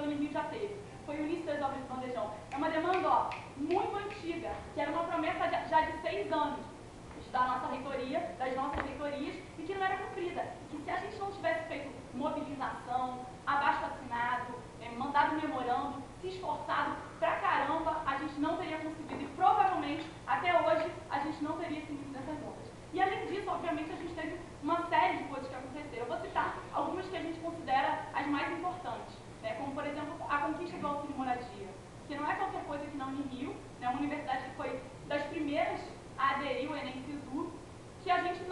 Unirio já teve. Foi o início das obras do Bandejão. É uma demanda, ó, muito antiga, que era uma promessa já de 6 anos da nossa reitoria, das nossas reitorias, e que não era cumprida. E que se a gente não tivesse feito mobilização, abaixo-assinado, mandado memorando, se esforçado pra caramba, a gente não teria conseguido, e provavelmente, até hoje, a gente não teria esse início dessas obras. E além disso, obviamente, a gente teve uma série de coisas que aconteceram. Eu vou citar algumas que a gente considera as mais importantes, né? Como, por exemplo, a conquista do auxílio moradia, que não é qualquer coisa que na Unirio, né? Uma universidade que foi das primeiras a aderir ao Enem Sisu, que a gente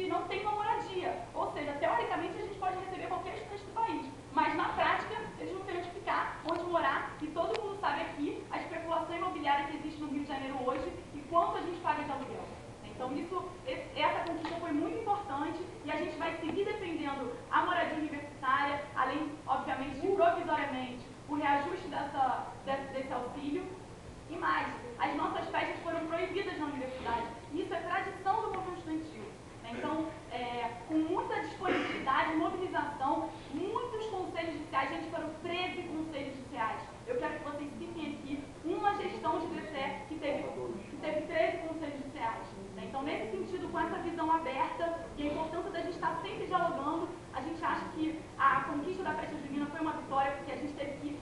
não tem uma moradia. Ou seja, teoricamente a gente pode receber qualquer estudante do país, mas na prática eles não têm onde ficar, onde morar, e todo mundo sabe aqui a especulação imobiliária que existe no Rio de Janeiro hoje e quanto a gente paga de aluguel. Então essa conquista foi muito importante e a gente vai seguir defendendo a moradia universitária, além, obviamente, de provisoriamente o reajuste desse auxílio. E mais, as nossas festas foram proibidas na universidade. Isso é tradição do movimento estudantil. Então, com muita disponibilidade, mobilização, muitos conselhos judiciais, gente, foram 13 conselhos judiciais. Eu quero que vocês citem aqui uma gestão de DCE que teve 13 conselhos judiciais. Então, nesse sentido, com essa visão aberta e a importância da gente estar sempre dialogando, a gente acha que a conquista da festa junina foi uma vitória, porque a gente teve que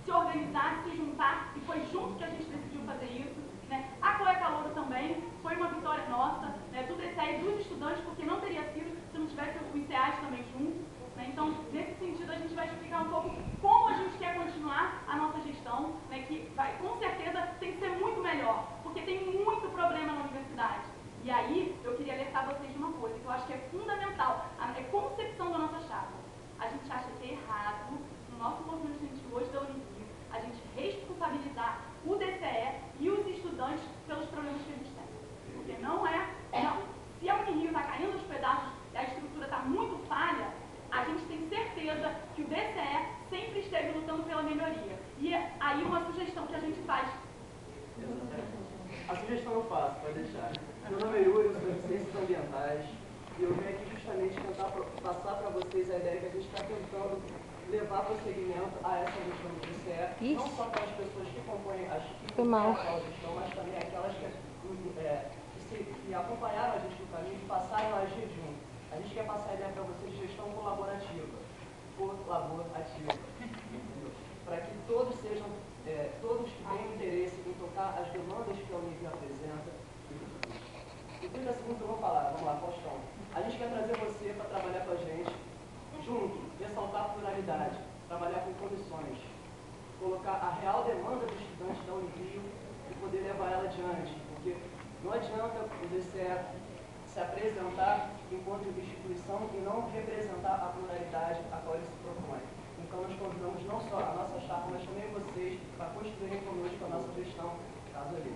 se organizar, se juntar, e foi junto que a gente decidiu fazer isso, né? A Coé Calouro também foi uma vitória nossa, né? Do DCE e dos estudantes, porque não teria sido se não tivesse os ICEAs também juntos, né? Então, nesse sentido, a gente vai explicar um pouco como a gente quer continuar a nossa gestão, né? Que vai, com certeza, tem que ser muito melhor, porque tem muito problema na universidade. E aí, eu queria alertar vocês de uma coisa, que eu acho que é fundamental, a concepção da nossa chapa. A gente acha que é errado, no nosso movimento estudantil hoje da Unirio, a gente responsabilizar o DCE e os estudantes pelos problemas que a gente tem. Porque se a Unirio está caindo aos pedaços e a estrutura está muito falha, a gente tem certeza que o DCE sempre esteve lutando pela melhoria. E aí uma sugestão que a gente faz. A sugestão eu faço, pode deixar. Meu nome é Yuri, eu sou de Ciências Ambientais, e eu vim aqui justamente tentar passar para vocês a ideia que a gente está tentando levar prosseguimento a essa gestão do DCE, não só para as pessoas que compõem a gestão, mas também aquelas que acompanharam a gente no caminho e passaram a agir junto. A gente quer passar a ideia para vocês de gestão colaborativa, para que todos sejam, todos que tenham interesse em tocar as demandas que a Unirio apresenta. Em 30 segundos eu vou falar, vamos lá, Faustão. A gente quer trazer você para trabalhar com a gente, junto, ressaltar a pluralidade, trabalhar com condições, colocar a real demanda dos estudantes da Unirio e poder levar ela adiante, porque não adianta o DCE se apresentar enquanto instituição e não representar a pluralidade a qual ele se propõe. Então nós convidamos não só a nossa chapa, mas também vocês para construírem conosco a nossa gestão, caso ali.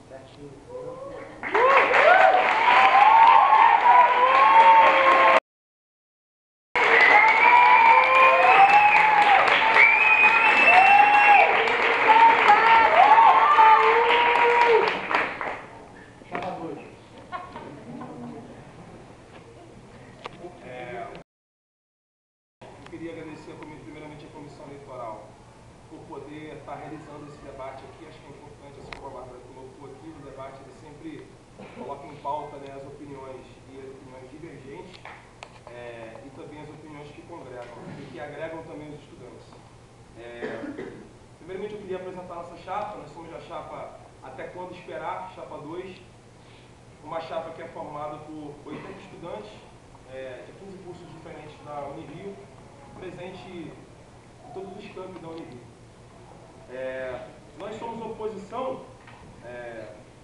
Certinho. Queria agradecer primeiramente a Comissão Eleitoral por poder estar realizando esse debate aqui. Acho que é importante, assim como a Bárbara colocou aqui, o debate ele sempre coloca em pauta, né, as opiniões divergentes e também as opiniões que congregam e que agregam também os estudantes. Primeiramente eu queria apresentar a nossa chapa. Nós somos a chapa Até Quando Esperar, chapa 2, uma chapa que é formada por 80 estudantes de 15 cursos diferentes da Unirio, presente em todos os campos da Unirio. Nós somos oposição,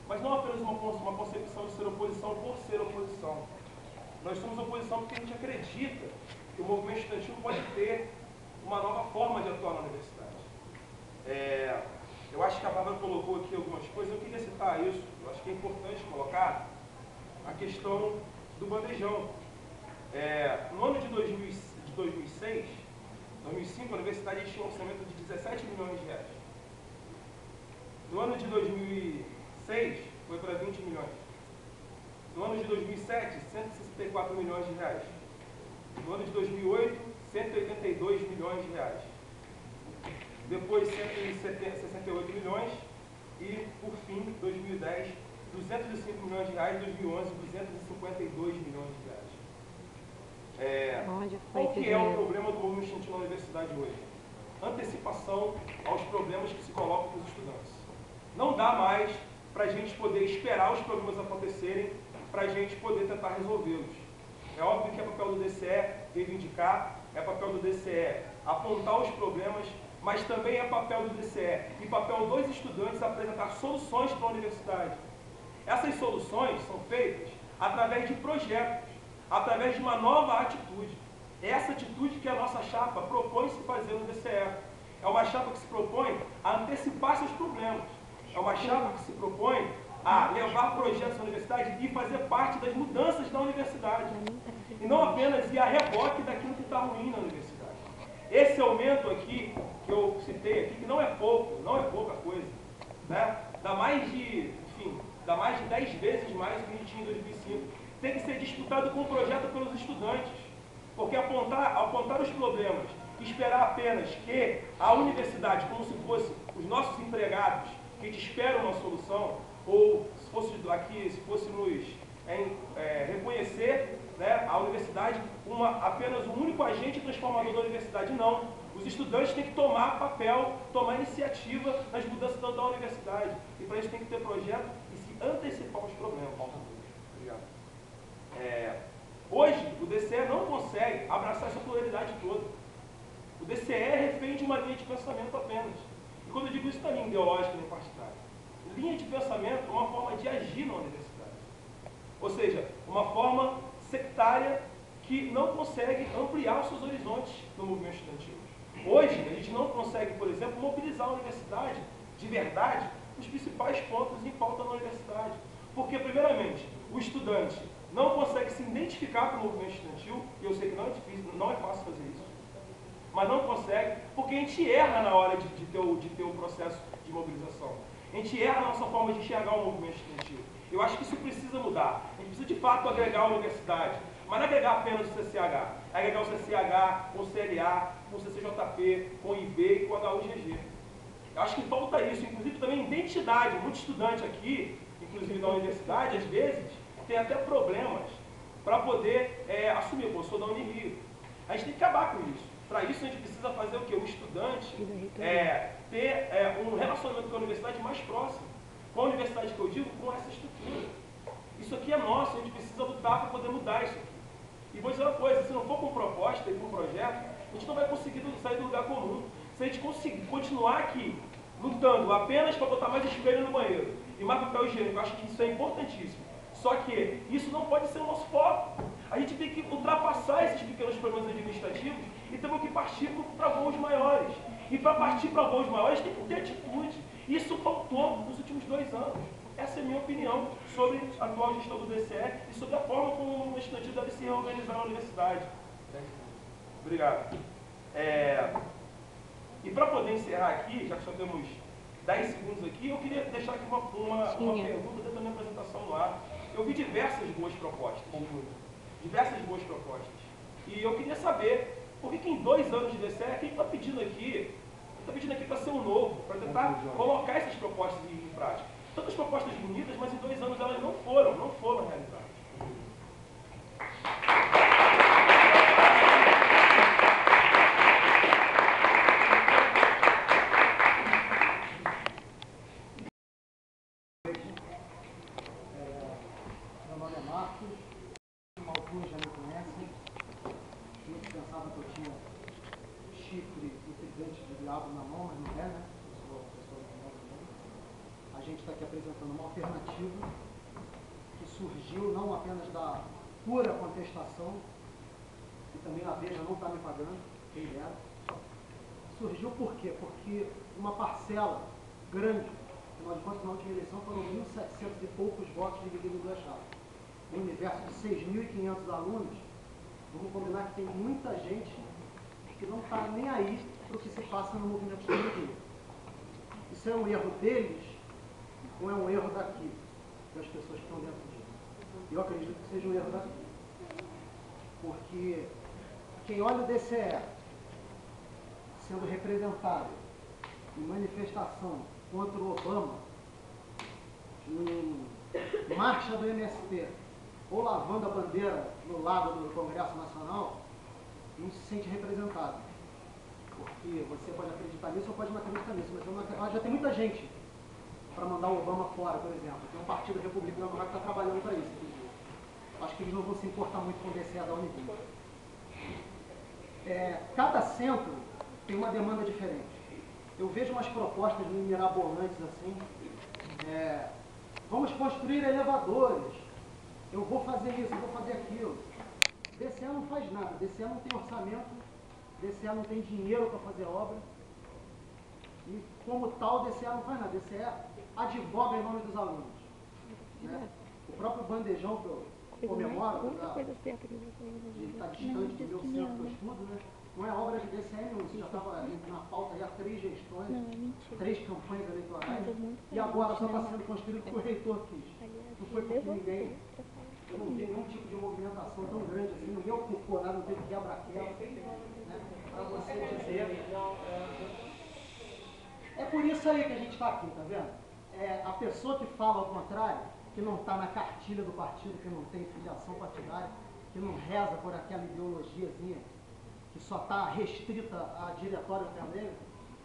mas não apenas uma concepção de ser oposição por ser oposição. Nós somos oposição porque a gente acredita que o movimento estudantil pode ter uma nova forma de atuar na universidade. Eu acho que a Bárbara colocou aqui algumas coisas, eu queria citar isso. Eu acho que é importante colocar a questão do bandejão. No ano de 2005, a universidade tinha um orçamento de 17 milhões de reais. No ano de 2006, foi para 20 milhões. No ano de 2007, 164 milhões de reais. No ano de 2008, 182 milhões de reais. Depois 168 milhões e, por fim, 2010, 205 milhões de reais, 2011, 252 milhões de reais. Qual que é o problema do movimento estudantil na universidade hoje? Antecipação aos problemas que se colocam para os estudantes. Não dá mais para a gente poder esperar os problemas acontecerem para a gente poder tentar resolvê-los. É óbvio que é papel do DCE reivindicar, é papel do DCE apontar os problemas, mas também é papel do DCE e papel dos estudantes apresentar soluções para a universidade. Essas soluções são feitas através de projetos, através de uma nova atitude. É essa atitude que a nossa chapa propõe-se fazer no DCE. É uma chapa que se propõe a antecipar seus problemas. É uma chapa que se propõe a levar projetos à universidade e fazer parte das mudanças da universidade. E não apenas ir a reboque daquilo que está ruim na universidade. Esse aumento aqui, que eu citei aqui, que não é pouco, não é pouca coisa, né? Dá mais de 10 vezes mais do que a gente tinha em 2005. Tem que ser disputado com o projeto pelos estudantes. Porque apontar os problemas e esperar apenas que a universidade, como se fosse os nossos empregados, que te esperam uma solução, ou se fosse aqui, se fosse nos reconhecer, né, a universidade apenas um único agente transformador da universidade. Não. Os estudantes têm que tomar papel, tomar iniciativa nas mudanças da universidade. E para isso tem que ter projeto e se antecipar aos problemas. Obrigado. Hoje, o DCE não consegue abraçar essa pluralidade toda. O DCE é refém de uma linha de pensamento apenas. E quando eu digo isso, não é linha ideológica nem partidária. Linha de pensamento é uma forma de agir na universidade. Ou seja, uma forma sectária que não consegue ampliar os seus horizontes no movimento estudantil. Hoje, a gente não consegue, por exemplo, mobilizar a universidade de verdade nos principais pontos em pauta na universidade. Porque, primeiramente, o estudante não consegue se identificar com o movimento estudantil, e eu sei que não é difícil, não é fácil fazer isso, mas não consegue, porque a gente erra na hora de ter o processo de mobilização. A gente erra na nossa forma de enxergar o movimento estudantil. Eu acho que isso precisa mudar. A gente precisa, de fato, agregar a universidade, mas não agregar apenas o CCH, é agregar o CCH com o CLA, com o CCJP, com o IB e com o HUGG. Eu acho que falta isso, inclusive também identidade. Muito estudante aqui, inclusive da universidade, às vezes, tem até problemas para poder assumir. Eu sou da Unirio. A gente tem que acabar com isso. Para isso a gente precisa fazer o quê? O estudante ter um relacionamento com a universidade mais próximo. Com a universidade que eu digo, com essa estrutura. Isso aqui é nosso, a gente precisa lutar para poder mudar isso aqui. E vou dizer uma coisa, se não for com proposta e com projeto, a gente não vai conseguir sair do lugar comum. Se a gente conseguir continuar aqui, lutando apenas para botar mais espelho no banheiro e mais papel higiênico, eu acho que isso é importantíssimo. Só que isso não pode ser o nosso foco. A gente tem que ultrapassar esses pequenos problemas administrativos e temos que partir para voos maiores. E para partir para voos maiores tem que ter atitude. Isso faltou nos últimos 2 anos. Essa é a minha opinião sobre a atual gestão do DCE e sobre a forma como o estudantil deve se reorganizar na universidade. Obrigado. E para poder encerrar aqui, já que só temos 10 segundos aqui, eu queria deixar aqui uma pergunta dentro da minha apresentação no ar. Eu vi diversas boas propostas. Diversas boas propostas. E eu queria saber por que em 2 anos de DCE, quem está pedindo aqui para ser um novo, para tentar colocar essas propostas em prática. Tantas propostas bonitas, mas em 2 anos elas não foram realizadas. Meu nome é Marcos, alguns já me conhecem. Muitos pensavam que eu tinha chifre e tridente de diabo na mão, mas não é, né? Eu sou uma pessoa normal também. A gente está aqui apresentando uma alternativa que surgiu não apenas da pura contestação, e também a Veja não está me pagando, quem dera. Surgiu por quê? Porque uma parcela grande, afinal de contas, na última eleição foram 1.700 e poucos votos divididos em 2 chapas. No universo de 6.500 alunos, vamos combinar que tem muita gente que não está nem aí para o que se passa no movimento estudantil. Isso é um erro deles ou é um erro daqui, das pessoas que estão dentro disso? Eu acredito que seja um erro daqui. Porque quem olha o DCE sendo representado em manifestação contra o Obama, em marcha do MST, ou lavando a bandeira no lago do Congresso Nacional, não se sente representado. Porque você pode acreditar nisso ou pode não acreditar nisso, mas eu não acredito. Já tem muita gente para mandar o Obama fora, por exemplo. Tem um partido republicano lá que está trabalhando para isso. Inclusive. Acho que eles não vão se importar muito com o DCE da Univ. Cada centro tem uma demanda diferente. Eu vejo umas propostas meio mirabolantes assim. Vamos construir elevadores. Eu vou fazer isso, eu vou fazer aquilo. DCE não faz nada. DCE não tem orçamento. DCE não tem dinheiro para fazer obra. E como tal, DCE não faz nada. DCE advoga em nome dos alunos. Né? O próprio bandejão que eu comemoro, de estar distante do meu centro que eu estudo, né? Não é obra de DCE nenhum. Isso já estava na pauta há 3 gestões, 3 campanhas eleitorais. E agora só está sendo construído porque o reitor quis. Não foi porque ninguém... Eu não vi nenhum tipo de movimentação tão grande assim, ninguém ocupou nada, não teve quebra-quebra, né? Para você dizer. É por isso aí que a gente está aqui, tá vendo? A pessoa que fala ao contrário, que não está na cartilha do partido, que não tem filiação partidária, que não reza por aquela ideologiazinha, que só está restrita a diretório dele,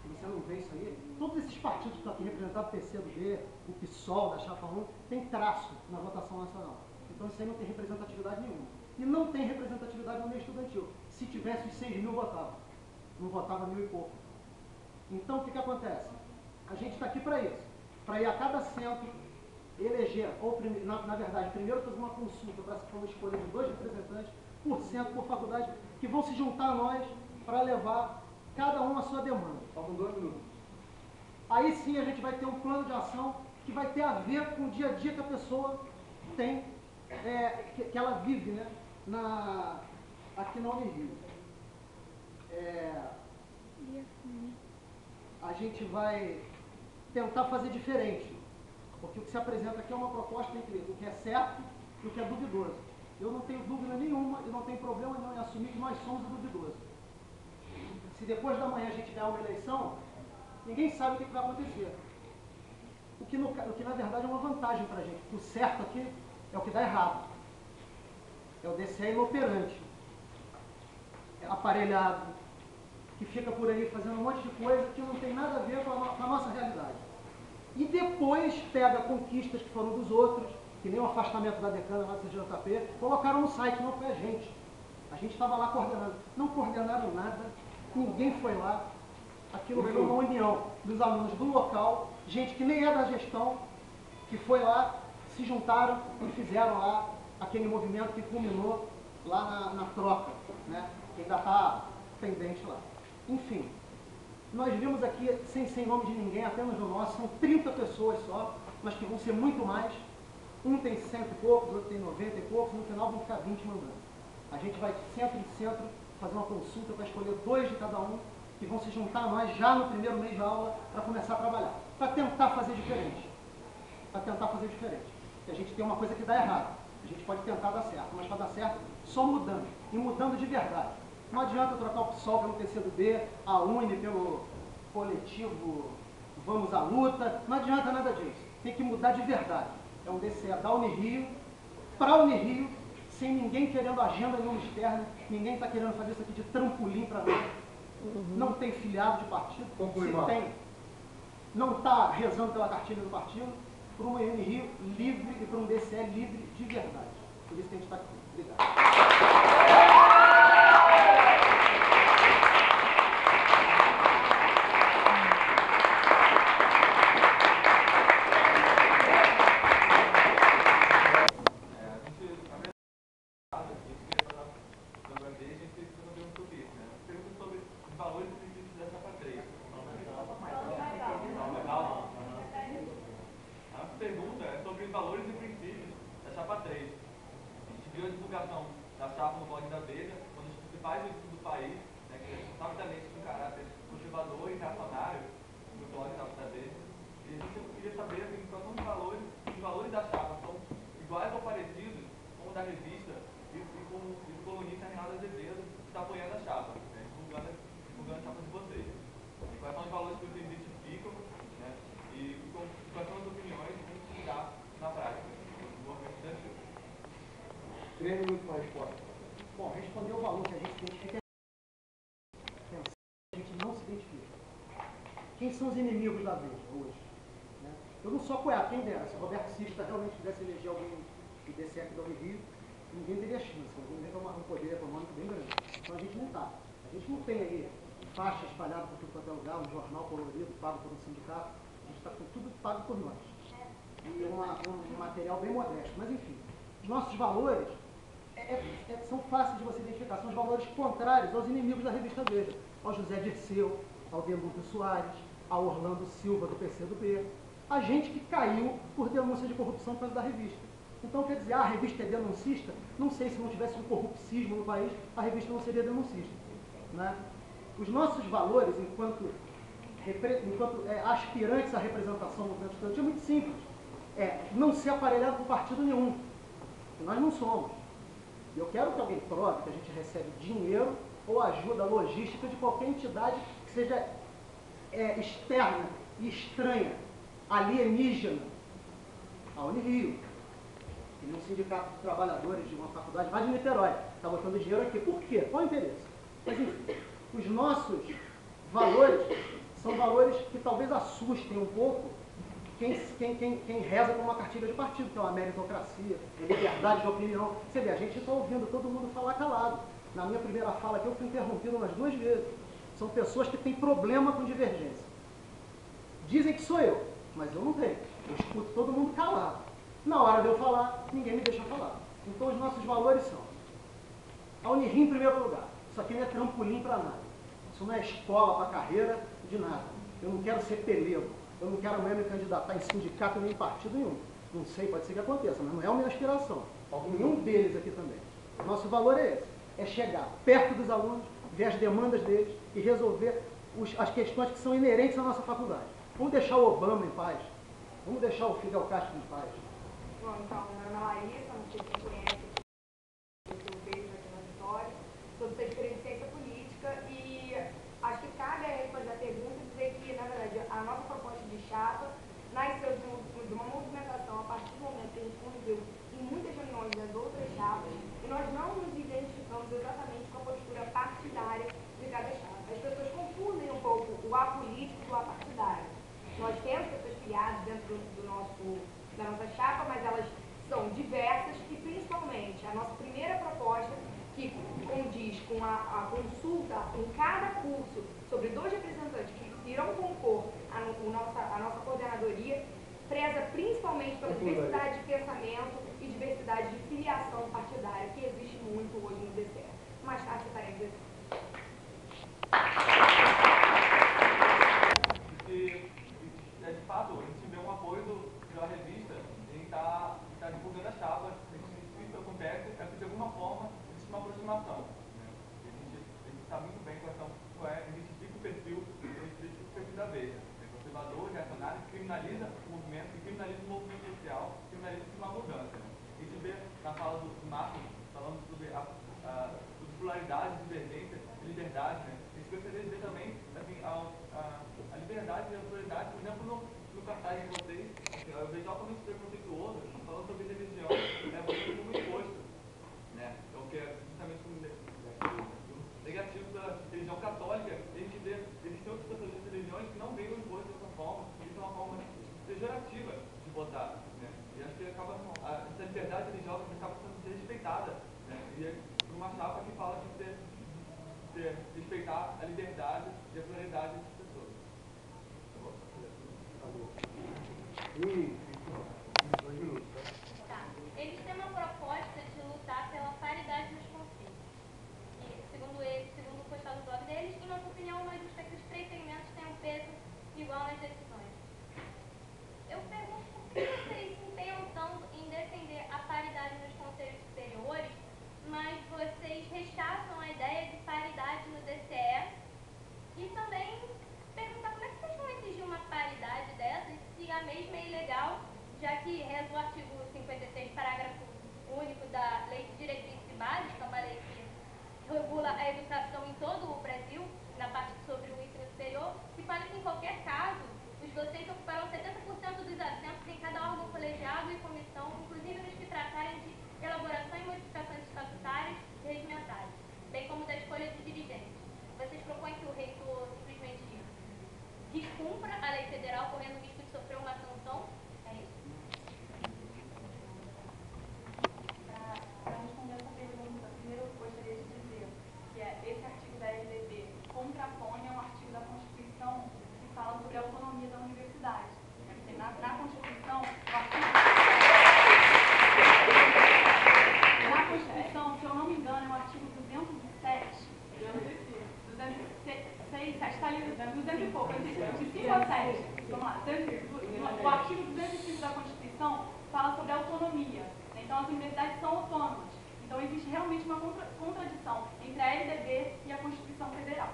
você não vê isso aí. Todos esses partidos que estão aqui representados, o PCdoB, o PSOL, da Chapa 1, tem traço na votação nacional. Então isso aí não tem representatividade nenhuma. E não tem representatividade no meio estudantil. Se tivesse os 6 mil, votava. Não votava 1.000 e pouco. Então o que acontece? A gente está aqui para isso. Para ir a cada centro, eleger, ou na verdade, primeiro fazer uma consulta para uma escolha de 2 representantes por centro, por faculdade, que vão se juntar a nós para levar cada um a sua demanda. Faltam 2 minutos. Aí sim a gente vai ter um plano de ação que vai ter a ver com o dia a dia que a pessoa tem, que ela vive, né, aqui na Unirio. A gente vai tentar fazer diferente, porque o que se apresenta aqui é uma proposta entre o que é certo e o que é duvidoso. Eu não tenho dúvida nenhuma e não tenho problema nenhum em assumir que nós somos o duvidoso. Se depois da manhã a gente ganhar uma eleição, ninguém sabe o que vai acontecer. O que na verdade é uma vantagem para a gente. O certo aqui é o que dá errado. É o DCE inoperante. É aparelhado, que fica por aí fazendo um monte de coisa que não tem nada a ver com a nossa realidade. E depois pega conquistas que foram dos outros, que nem o afastamento da decana lá do CGJP, colocaram no site, não foi a gente. A gente estava lá coordenando. Não coordenaram nada, ninguém foi lá. Aquilo foi uma união dos alunos do local, gente que nem é da gestão, que foi lá, se juntaram e fizeram lá aquele movimento que culminou lá na troca, né? Que ainda está pendente lá. Enfim, nós vimos aqui, sem nome de ninguém, apenas o nosso, são 30 pessoas só, mas que vão ser muito mais. Um tem 100 e poucos, outro tem 90 e poucos, no final vão ficar 20 mandando. A gente vai centro em centro fazer uma consulta para escolher 2 de cada um, que vão se juntar a nós já no primeiro mês de aula para começar a trabalhar. Para tentar fazer diferente. Para tentar fazer diferente. Porque a gente tem uma coisa que dá errado. A gente pode tentar dar certo, mas para dar certo, só mudando. E mudando de verdade. Não adianta trocar o PSOL pelo PCdoB, a UNE pelo coletivo Vamos à Luta. Não adianta nada disso. Tem que mudar de verdade. É um DCE da Unirio, para a Unirio, sem ninguém querendo agenda nenhuma externa. Ninguém está querendo fazer isso aqui de trampolim para nós. Não tem filiado de partido. Se tem, não está rezando pela cartilha do partido, por uma Unirio livre e por um DCE livre de verdade. Por isso que a gente está aqui. Obrigado. Revista e do colunista Reinaldo Azevedo, que está apoiando a chapa, divulgando a chapa de vocês. quais são os valores que vocês identificam, né? E quais são as opiniões que a gente dá na prática do movimento estudantil. 3 minutos para a resposta. Bom, responder o valor que a gente se identifica é a gente não se identifica. Quem são os inimigos da Veja hoje? Né? Eu não sou apoiado, quem dera. Se o Roberto Cista realmente quisesse eleger alguém do DCE aqui do Rio, ninguém teria chance. Ninguém tem um poder econômico bem grande. Então a gente não está. A gente não tem aí faixa espalhada por tudo quanto é lugar, um jornal colorido, pago por um sindicato. A gente está com tudo pago por nós. E um material bem modesto. Mas enfim, os nossos valores são fáceis de você identificar. São os valores contrários aos inimigos da revista Veja. Ao José Dirceu, ao Delúbio Soares, ao Orlando Silva do PCdoB. A gente que caiu por denúncia de corrupção por causa da revista. Então, quer dizer, a revista é denuncista? Não sei, se não tivesse um corrupcismo no país, a revista não seria denuncista. Né? Os nossos valores, enquanto aspirantes à representação do movimento estudantil, é muito simples. É não ser aparelhado por partido nenhum. E nós não somos. Eu quero que alguém prove que a gente recebe dinheiro ou ajuda logística de qualquer entidade que seja externa e estranha, alienígena, a Unirio. Tem um sindicato de trabalhadores de uma faculdade lá de Niterói, está botando dinheiro aqui. Por quê? Qual o interesse? Mas enfim, os nossos valores são valores que talvez assustem um pouco quem reza com uma cartilha de partido, que é uma meritocracia, liberdade de opinião. Você vê, a gente está ouvindo todo mundo falar calado. Na minha primeira fala aqui eu fui interrompido umas 2 vezes. São pessoas que têm problema com divergência. Dizem que sou eu, mas eu não tenho. Eu escuto todo mundo calado. Na hora de eu falar, ninguém me deixa falar. Então os nossos valores são a Unirio em primeiro lugar. Isso aqui não é trampolim para nada. Isso não é escola para carreira de nada. Eu não quero ser pelego. Eu não quero amanhã me candidatar em sindicato nem em partido nenhum. Não sei, pode ser que aconteça, mas não é a minha aspiração. Nenhum deles aqui também. Nosso valor é esse. É chegar perto dos alunos, ver as demandas deles e resolver as questões que são inerentes à nossa faculdade. Vamos deixar o Obama em paz. Vamos deixar o Fidel Castro em paz. Bom, então, meu nome é Larissa, não sei quem conhece o que eu vejo aqui na Vitória. Sou do Centro de Ciência Política e acho que cabe a ele fazer a pergunta e dizer que, na verdade, a nossa proposta de chapa nasceu de uma movimentação a partir do momento que a gente conviveu em muitas reuniões das outras chapas e nós não nos identificamos exatamente com a postura partidária de cada chapa. As pessoas confundem um pouco o apolítico do apartidário. Nós temos pessoas filiadas dentro da nossa chapa, mas elas são diversas e, principalmente, a nossa primeira proposta, que condiz com a consulta em cada curso sobre 2 representantes que irão compor a nossa coordenadoria, preza principalmente pela diversidade de pensamento e diversidade de filiação partidária que existe muito hoje no DCE. Mais tarde você estarei dizendo. De fato, a gente vê um apoio pela revista em estar divulgando a chapa, a gente acontece, é que de alguma forma existe uma aproximação. Né? A gente sabe muito bem identifica o perfil da Veja. É conservador, reacionário, criminaliza o movimento, e criminaliza o movimento social, criminaliza uma mudança. Né? A gente vê na fala do Marcos falando sobre a pluralidade, divergência e liberdade. Né? A gente gostaria de ver também assim, a liberdade e a pluralidade, por exemplo, no cartaz de vocês, eu vejo altamente preconceituoso, falando sobre religião, você como exposto, né? Então, que é justamente negativo pela religião católica, a gente vê, existem outras pessoas de religiões que não veem o imposto dessa forma, isso é uma forma pejorativa de votar, né? E acho que essa liberdade religiosa acaba sendo desrespeitada, né? E é uma chapa que fala de respeitar a liberdade e a pluralidade das pessoas. Tá. Eles têm uma proposta de lutar pela paridade nos conselhos. E, segundo o postado do blog deles, em nossa opinião, nós justa que os 3 segmentos têm um peso igual nas decisões. Eu pergunto por que vocês se empenham tanto em defender a paridade nos conselhos superiores, mas vocês rechaçam a ideia de paridade no DCE e também perguntar como é que vocês vão exigir uma paridade dessa se a mesma é ilegal, já que reza o artigo 56, parágrafo único da Lei de Diretrizes e Bases, que é uma lei que regula a educação em todo o Brasil, na parte sobre o ensino superior, e fala que, em qualquer caso, os docentes ocuparão 70% dos assentos em cada órgão colegiado e comissão, inclusive nos que tratarem de elaboração e modificações estatutárias e regimentais, bem como da escolha de dirigentes. Vocês propõem que o reitor simplesmente descumpra a lei federal, correndo o risco de sofrer uma sanção? É isso? Para responder essa pergunta, primeiro eu gostaria de dizer que esse artigo da LDB contrapõe a um artigo da Constituição que fala sobre a autonomia da universidade. Na Constituição, se eu não me engano, é o artigo 207, 206, está ali, 200 e pouco, de 5 a 7. Vamos lá, o artigo 205 da Constituição fala sobre a autonomia. Então, as universidades são autônomas. Então, existe realmente uma contradição entre a LDB e a Constituição Federal.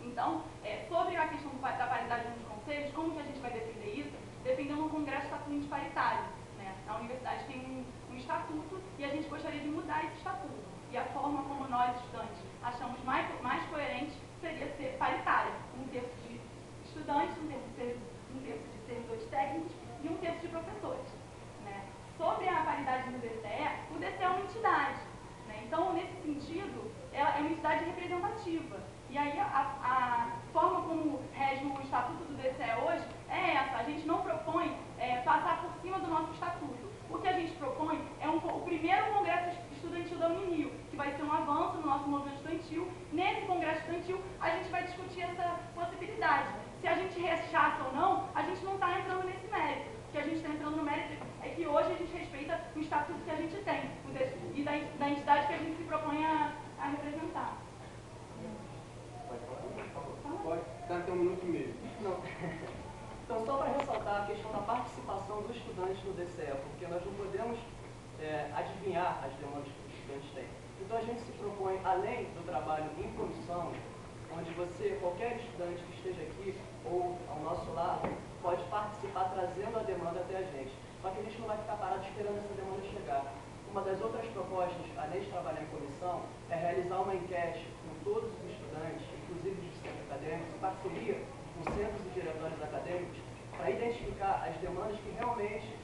Então, sobre a questão da paridade nos conselhos, como que a gente vai defender isso? Defendendo um congresso estatuto paritário. Né? A universidade tem um estatuto e a gente gostaria de mudar esse estatuto. E a forma como nós, estudantes, achamos mais coerente seria ser paritária. Um terço de estudantes, um terço de servidores técnicos e um terço de professores. Né? Sobre a paridade no DCE, o DCE é uma entidade. Né? Então, nesse sentido, ela é uma entidade representativa. E aí, a forma como rege o estatuto do DCE hoje é essa. A gente não propõe passar por cima do nosso estatuto. O que a gente propõe é o primeiro congresso estudantil da Unirio, que vai ser um avanço no nosso movimento estudantil. Nesse congresso estudantil, a gente vai discutir essa possibilidade. Se a gente rechaça ou não, a gente não está entrando nesse mérito. O que a gente está entrando no mérito é que hoje a gente respeita o estatuto que a gente tem e da entidade que a gente se propõe a representar. Pode, dá até 1 minuto e meio. Não. Então, só para ressaltar a questão da participação dos estudantes no DCE, porque nós não podemos adivinhar as demandas que os estudantes têm. Então, a gente se propõe, além do trabalho em comissão, onde qualquer estudante que esteja aqui ou ao nosso lado, pode participar trazendo a demanda até a gente. Só que a gente não vai ficar parado esperando essa demanda chegar. Uma das outras propostas, além de trabalhar em comissão, é realizar uma enquete com todos os estudantes, inclusive dos centros acadêmicos, em parceria com centros e diretórios acadêmicos, para identificar as demandas que realmente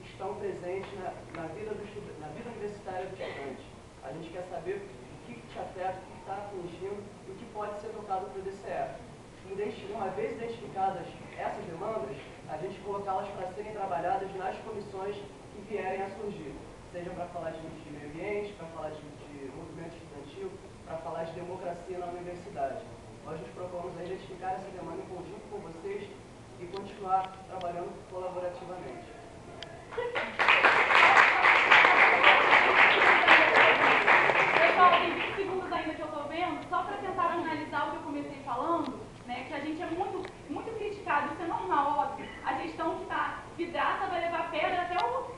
estão presentes na vida universitária do estudante. A gente quer saber o que te afeta, o que está atingindo e o que pode ser tocado para o DCE. Uma vez identificadas essas demandas, a gente colocá-las para serem trabalhadas nas comissões que vierem a surgir, seja para falar de meio ambiente, para falar de movimento estudantil, para falar de democracia na universidade. Nós nos propomos a identificar essa demanda em conjunto com vocês e continuar trabalhando colaborativamente. Pessoal, tem 20 segundos ainda que eu estou vendo, só para tentar finalizar o que eu comecei falando, né, que a gente é muito criticado, isso é normal, óbvio. A gestão que está vidraça vai levar pedra até o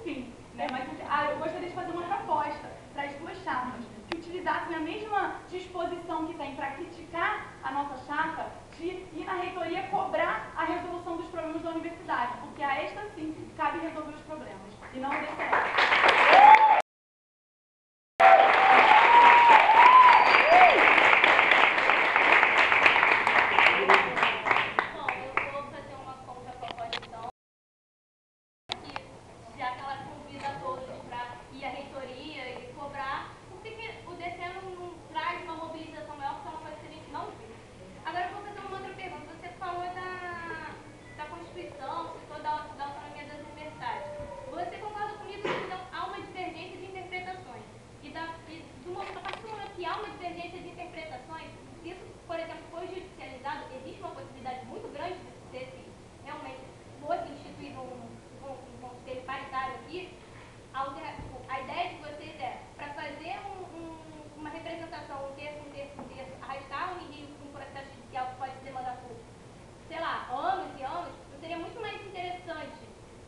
fim. Né, mas eu gostaria de fazer uma proposta para as duas chapas, que utilizassem a mesma disposição que tem para criticar a nossa chapa, de ir na reitoria cobrar a resolução dos problemas da universidade, porque a esta sim cabe resolver os problemas, e não o DCE. A ideia de vocês é, para fazer uma representação, um terço, arrastar um processo judicial que pode demandar por, sei lá, anos e anos, não seria muito mais interessante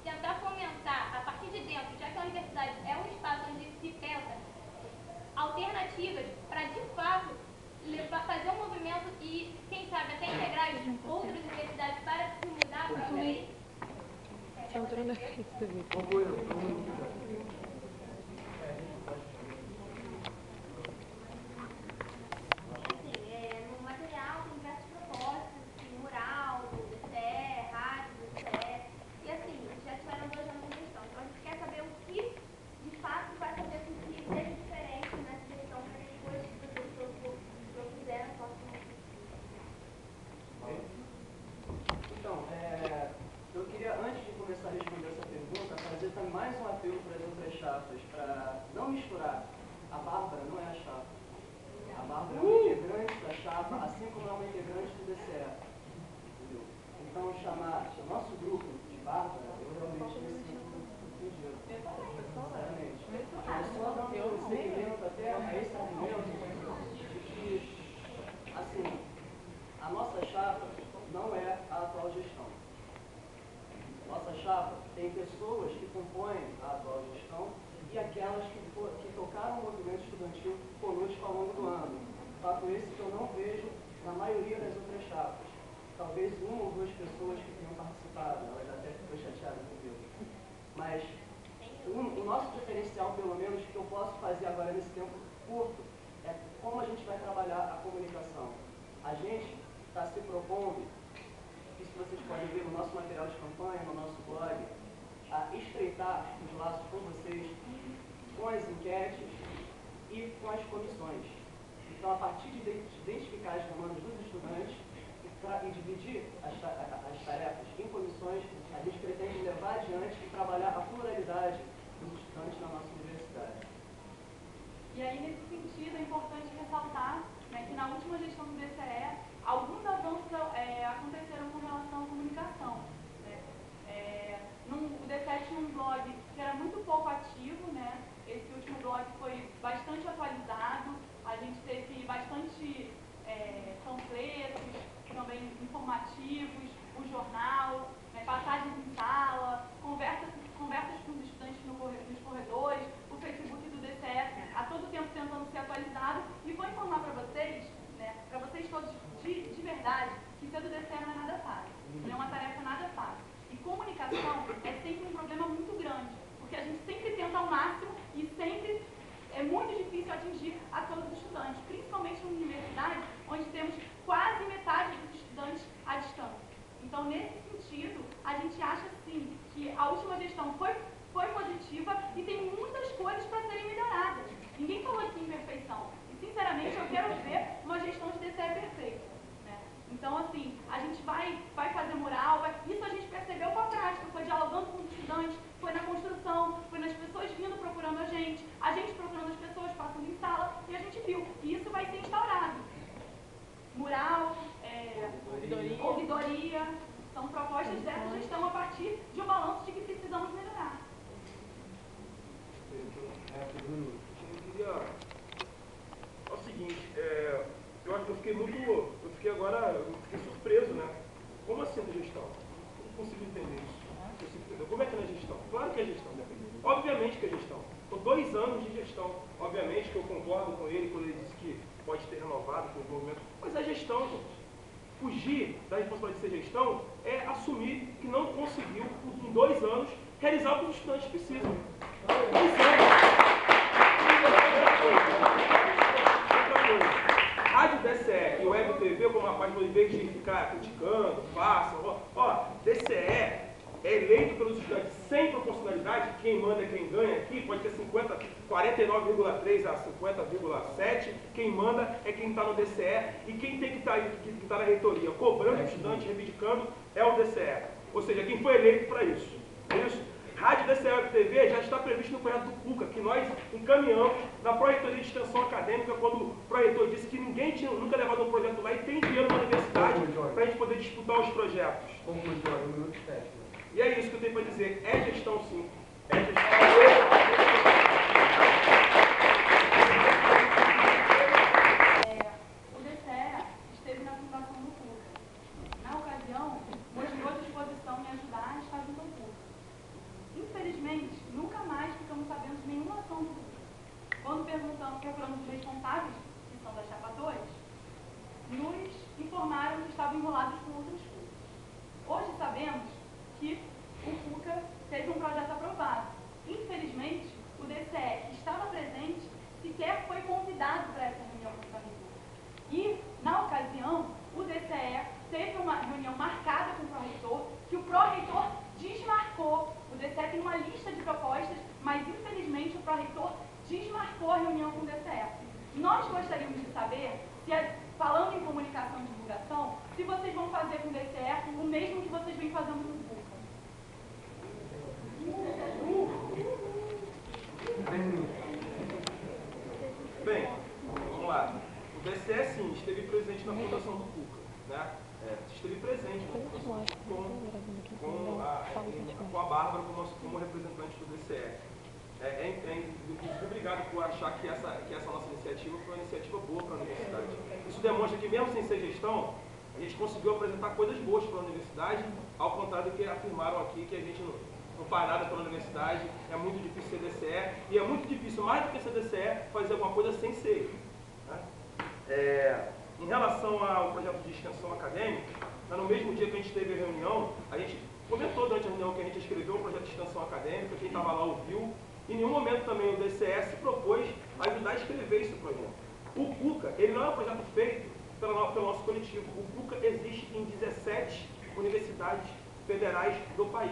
tentar fomentar, a partir de dentro, já que a universidade é um espaço onde se pensa alternativas para, de fato, fazer um movimento e, quem sabe, até integrar outras universidades para se mudar para a lei? No material tem diversas propostas que Bárbara é uma integrante da chapa, assim como é uma integrante do DCE. Entendeu? Então, chamar o nosso grupo de Bárbara, eu realmente me sinto ofendido. Sinceramente. Eu só dando seguimento até a esse argumento de que, assim, a nossa chapa não é a atual gestão. Nossa chapa tem pessoas que compõem a atual gestão e aquelas que tocaram o movimento estudantil conosco ao longo do ano. Fato esse que eu não vejo na maioria das outras chapas. Talvez uma ou duas pessoas que tenham participado, elas até ficou chateada comigo. Mas o nosso diferencial, pelo menos, que eu posso fazer agora nesse tempo curto, é como a gente vai trabalhar a comunicação. A gente está se propondo, isso vocês podem ver no nosso material de campanha, no nosso blog, a estreitar os laços com vocês, com as enquetes e com as comissões. Então, a partir de identificar as demandas dos estudantes e dividir as tarefas em comissões, a gente pretende levar adiante e trabalhar a pluralidade dos estudantes na nossa universidade. E aí, nesse sentido, é importante ressaltar, né, que na última gestão do DCE, alguns avanços aconteceram com relação à comunicação. Né? O DCE tinha um blog que era muito pouco ativo, né? Esse último blog foi bastante atualizado, a gente teve bastante panfletos, também informativos, o jornal, né, passagens em sala, conversas com os estudantes nos corredores, o Facebook do DCE a todo tempo tentando ser atualizado, e vou informar para vocês, né, para vocês todos de verdade, que ser do DCE não é nada fácil, não é uma tarefa nada fácil. E comunicação é sempre um problema muito grande, porque a gente sempre tenta ao máximo e sempre é muito difícil atingir a todos os estudantes, principalmente numa universidade onde temos quase metade dos estudantes à distância. Então, nesse sentido, a gente acha sim que a última gestão foi positiva e tem muitas coisas para serem melhoradas. Ninguém falou aqui em perfeição. E, sinceramente, eu quero ver uma gestão de DCE perfeita. Né? Então, assim, a gente vai fazer mural, isso a gente percebeu com a prática, foi dialogando com os estudantes, foi na construção, foi nas pessoas vindo procurando a gente procurando as pessoas, passando em sala, e a gente viu. E isso vai ser instaurado. Mural, ouvidoria, são propostas dessa gestão a partir de um balanço de que precisamos melhorar. Eu queria... É o seguinte, eu fiquei surpreso, né? Como assim na gestão? Eu não consigo entender isso. Como é que é na gestão? Claro que é gestão, né? Obviamente que é gestão. São 2 anos de gestão. Obviamente que eu concordo com ele quando ele disse que pode ter renovado com o movimento. Mas é gestão, gente. Fugir da responsabilidade de ser gestão é assumir que não conseguiu, em 2 anos, realizar o que os estudantes precisam. 2 anos. Outra coisa. Rádio DCE e Web TV, como a página, em vez de ficar criticando, façam, DCE é eleito pelos estudantes sem proporcionalidade, quem manda é quem ganha aqui, pode ter 49,3 a 50,7, quem manda é quem está no DCE, e quem tem que estar na reitoria, cobrando o estudante, reivindicando, é o DCE. Ou seja, quem foi eleito para isso. É isso? Rádio DCE e Web TV já está previsto no projeto do PUCA, que nós encaminhamos na Pró-Reitoria de Extensão Acadêmica, quando o Pró-Reitor disse que ninguém tinha nunca levado um projeto lá e tem dinheiro na universidade para a gente poder disputar os projetos. E é isso que eu tenho para dizer. É gestão, sim. É gestão. O DCE esteve na fundação do PUCA. Na ocasião, mostrou disposição em ajudar a estar junto ao PUCA. Infelizmente, nunca mais ficamos sabendo de nenhuma ação do PUCA. Quando procuramos os responsáveis, que são da Chapa 2, nos informaram que estavam enrolados com outras coisas. Hoje sabemos que o PUCA teve um projeto aprovado. Infelizmente, o DCE, que estava presente, sequer foi convidado para essa reunião com o pró-reitor. E, na ocasião, o DCE teve uma reunião marcada com o pró-reitor, que o pró-reitor desmarcou. O DCE tem uma lista de propostas, mas, infelizmente, o pró-reitor desmarcou a reunião com o DCE. Nós gostaríamos de saber, falando em comunicação e divulgação, se vocês vão fazer com o DCE o mesmo que vocês vêm fazendo com o PUCA. Bem, vamos lá. O presente na fundação do CUCA, né? Esteve presente na fundação com a Bárbara como representante do DCE. Inclusive, obrigado por achar que essa nossa iniciativa foi uma iniciativa boa para a universidade. Isso demonstra que, mesmo sem ser gestão, a gente conseguiu apresentar coisas boas para a universidade, ao contrário do que afirmaram aqui, que a gente não faz nada pela universidade, é muito difícil ser DCE, e é muito difícil, mais do que ser DCE, fazer alguma coisa sem ser ele, né? Em relação ao projeto de extensão acadêmica, no mesmo dia que a gente teve a reunião, a gente comentou durante a reunião que a gente escreveu o projeto de extensão acadêmica, quem estava lá ouviu. Em nenhum momento também o DCE se propôs a ajudar a escrever esse projeto. O CUCA, ele não é um projeto feito pelo nosso coletivo. O CUCA existe em 17 universidades federais do país.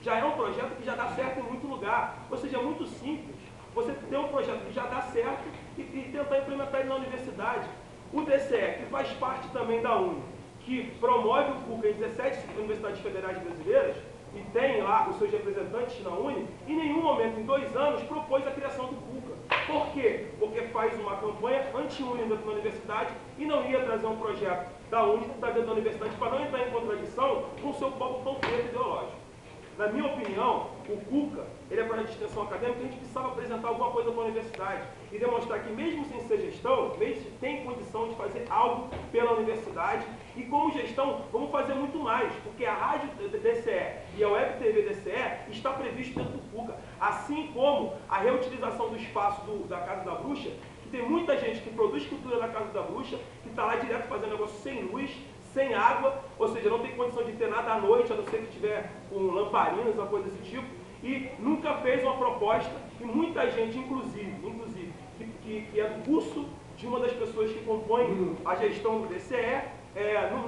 Já é um projeto que já dá certo em muito lugar. Ou seja, é muito simples você ter um projeto que já dá certo e tentar implementar ele na universidade. O DCE, que faz parte também da UNE, que promove o CUCA em 17 universidades federais brasileiras, e tem lá os seus representantes na UNE, em nenhum momento, em 2 anos, propôs a criação do CUCA. Por quê? Porque faz uma campanha anti-UNE dentro da universidade e não ia trazer um projeto da UNE para dentro da universidade para não entrar em contradição com o seu próprio panfleto ideológico. Na minha opinião, o CUCA, ele é para a extensão acadêmica, a gente precisava apresentar alguma coisa para a universidade e demonstrar que, mesmo sem ser gestão, mesmo tem condição de fazer algo pela universidade, e como gestão, vamos fazer muito mais, porque a rádio DCE e a web TV DCE está previsto dentro do CUCA, assim como a reutilização do espaço da Casa da Bruxa, que tem muita gente que produz cultura na Casa da Bruxa, que está lá direto fazendo negócio sem luz, sem água, ou seja, não tem condição de ter nada à noite, a não ser que tiver com lamparinas, uma coisa desse tipo, e nunca fez uma proposta, e muita gente, inclusive que é do curso de uma das pessoas que compõem a gestão do DCE,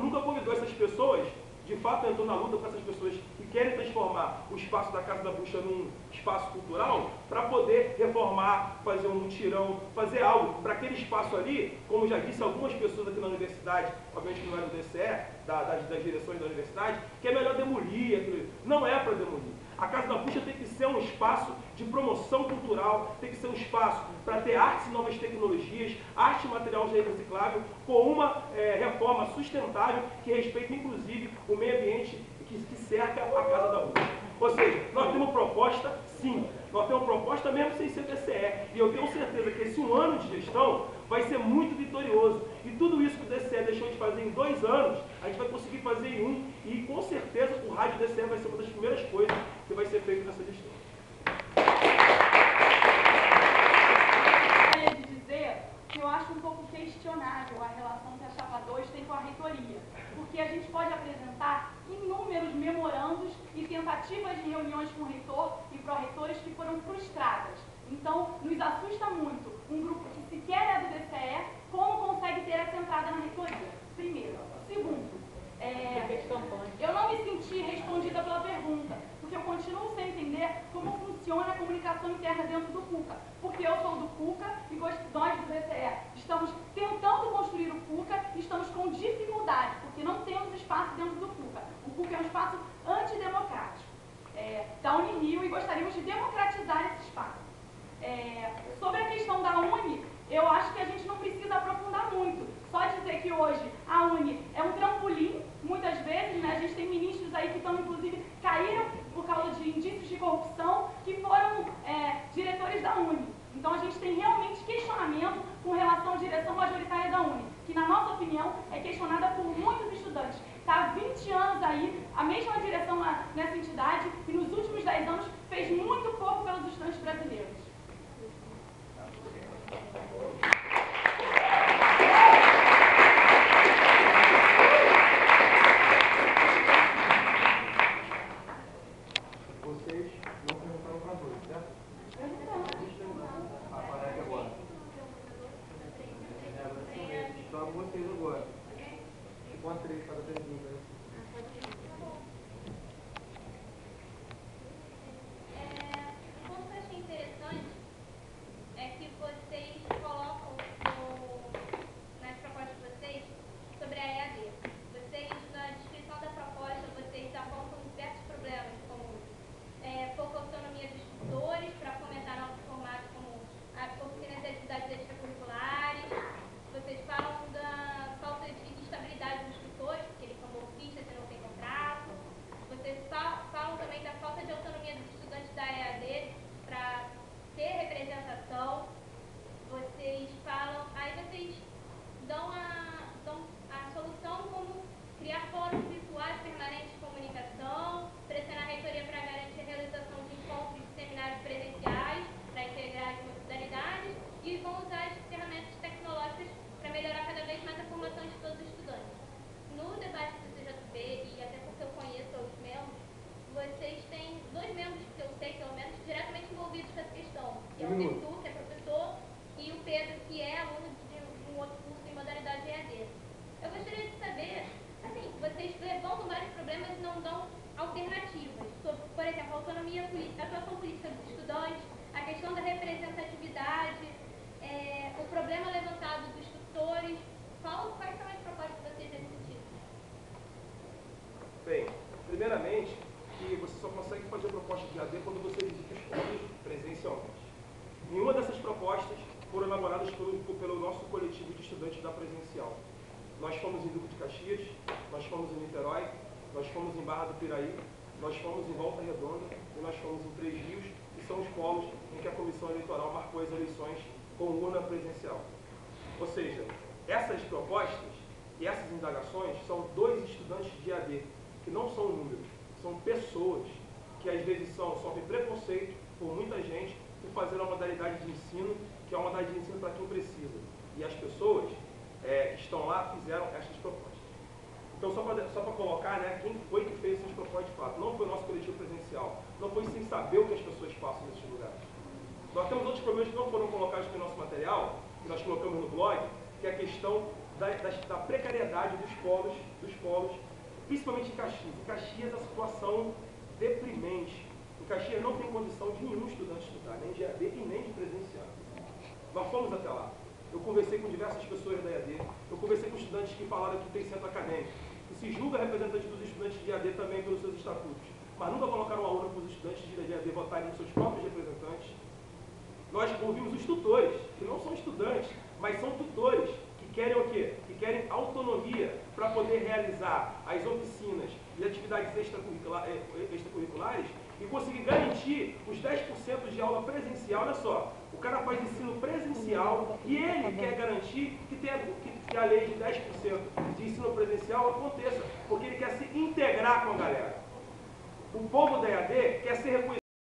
nunca convidou essas pessoas, de fato entrou na luta com essas pessoas que querem transformar o espaço da Casa da Bruxa num espaço cultural, para poder reformar, fazer um mutirão, fazer algo para aquele espaço ali, como já disse algumas pessoas aqui na universidade, obviamente que não é do DCE, das direções da universidade, que é melhor demolir aquilo. Não é para demolir. A Casa da Bruxa tem que ser um espaço de promoção cultural, tem que ser um espaço para ter artes e novas tecnologias, arte e material reciclável, com uma reforma sustentável que respeite, inclusive, o meio ambiente que cerca a Casa da Bruxa. Ou seja, nós temos proposta, sim, nós temos proposta mesmo sem ser DCE, e eu tenho certeza que esse 1 ano de gestão vai ser muito vitorioso. E tudo isso que o DCE deixou de fazer em 2 anos, a gente vai conseguir fazer em 1, e com certeza o rádio DCE vai ser uma das primeiras coisas que vai ser feito nessa gestão. Eu gostaria de dizer que eu acho um pouco questionável a relação que a Chapa 2 tem com a reitoria, porque a gente pode apresentar inúmeros memorandos e tentativas de reuniões com o reitor e pró-reitores que foram frustradas. Então, nos assusta muito um grupo que sequer é do DCE, como consegue ter essa entrada na reitoria? Primeiro. Segundo, eu não me senti respondida pela pergunta, porque eu continuo sem entender como funciona a comunicação interna dentro do CUCA. Porque eu sou do CUCA e nós do DCE estamos tentando construir o CUCA e estamos com dificuldade, porque não temos espaço dentro do CUCA. O CUCA é um espaço antidemocrático da Unirio e gostaríamos de democratizar esse espaço. Sobre a questão da UNE, eu acho que a gente não precisa aprofundar muito. Só dizer que hoje a UNE é um trampolim, muitas vezes, né? A gente tem ministros aí que estão, inclusive, caíram por causa de indícios de corrupção, que foram diretores da UNE. Então a gente tem realmente questionamento com relação à direção majoritária da UNE, que na nossa opinião é questionada por muitos estudantes. Está há 20 anos aí, a mesma direção nessa entidade, e nos últimos 10 anos fez muito pouco pelos estudantes brasileiros. Vocês não perguntaram para dois, certo? Aparece agora. Só vocês agora. Com a 3 cada pergunta, né? Um ponto que eu achei interessante é que vocês colocam nas propostas de vocês sobre a EAD. Vocês, na descrição da proposta, vocês apontam diversos problemas, como pouca autonomia dos tutores para fomentar novos formatos, como a oficina de atividades extracurriculares. Vocês falam da falta propostas foram elaboradas pelo nosso coletivo de estudantes da presencial. Nós fomos em Duque de Caxias, nós fomos em Niterói, nós fomos em Barra do Piraí, nós fomos em Volta Redonda e nós fomos em Três Rios, que são os polos em que a Comissão Eleitoral marcou as eleições com urna presencial. Ou seja, essas propostas e essas indagações são 2 estudantes de EAD, que não são números, são pessoas que às vezes sofrem preconceito por muita gente por fazer uma modalidade de ensino, que é uma modalidade de ensino para quem precisa. E as pessoas que estão lá fizeram essas propostas. Então, só para colocar, né, quem foi que fez essas propostas de fato. Não foi o nosso coletivo presencial, não foi sem saber o que as pessoas passam nesses lugares. Nós temos outros problemas que não foram colocados no nosso material, que nós colocamos no blog, que é a questão da precariedade dos polos, principalmente em Caxias. Em Caxias, a situação deprimente. Em Caxias não tem condição de nenhum estudante estudar, nem de EAD e nem de presencial. Nós fomos até lá. Eu conversei com diversas pessoas da EAD, eu conversei com estudantes que falaram que tem centro acadêmico, que se julga representante dos estudantes de EAD também pelos seus estatutos, mas nunca colocaram a urna para os estudantes de EAD votarem nos seus próprios representantes. Nós ouvimos os tutores, que não são estudantes, mas são tutores, que querem o quê? Que querem autonomia para poder realizar as oficinas e atividades extracurriculares e conseguir garantir os 10% de aula presencial. Olha só, o cara faz ensino presencial e ele quer garantir que a lei de 10% de ensino presencial aconteça, porque ele quer se integrar com a galera. O povo da EAD quer ser reconhecido